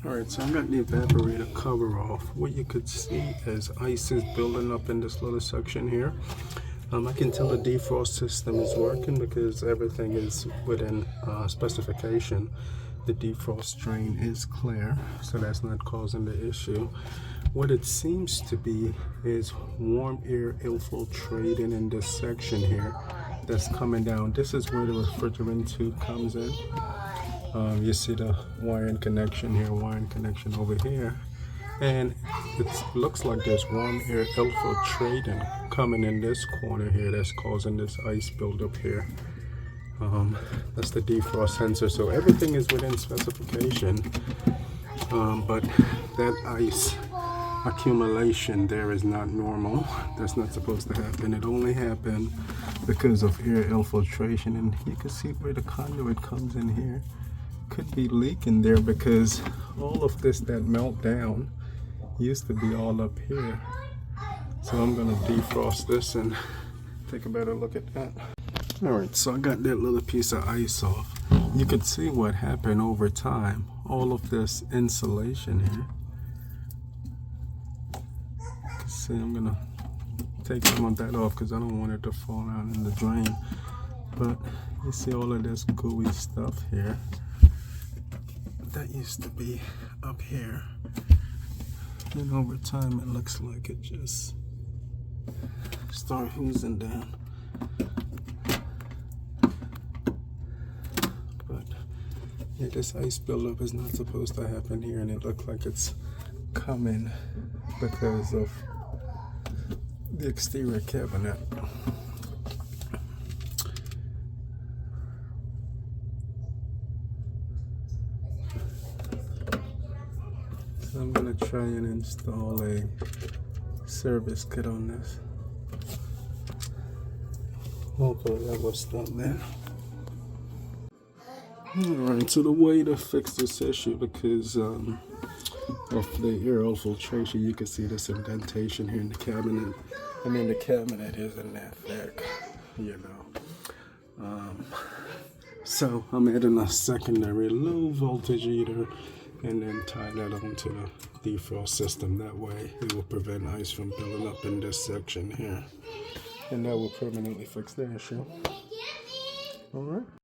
Alright, so I got the evaporator cover off. What you could see is ice is building up in this little section here. I can tell the defrost system is working because everything is within specification. The defrost drain is clear, so that's not causing the issue. What it seems to be is warm air infiltrating in this section here that's coming down. This is where the refrigerant tube comes in. You see the wiring connection here, wiring connection over here, and it looks like there's warm air infiltrating coming in this corner here that's causing this ice buildup here. That's the defrost sensor, so everything is within specification, but that ice accumulation there is not normal. That's not supposed to happen. It only happened because of air infiltration, and you can see where the conduit comes in here. Could be leaking there because all of this that melt down used to be all up here. So I'm gonna defrost this and take a better look at that. Alright, so I got that little piece of ice off. You could see what happened over time. All of this insulation here. See, I'm gonna take some of that off because I don't want it to fall out in the drain. But you see all of this gooey stuff here. That used to be up here, and over time it looks like it just started oozing down. But yeah, this ice buildup is not supposed to happen here, and it looks like it's coming because of the exterior cabinet. I'm going to try and install a service kit on this. Hopefully that will stop that. Alright, so the way to fix this issue, because of the air infiltration, you can see this indentation here in the cabinet. I mean, the cabinet isn't that thick, you know. So I'm adding a secondary low voltage heater and then tie that onto the defrost system. That way it will prevent ice from building up in this section here, and that will permanently fix the issue. All right.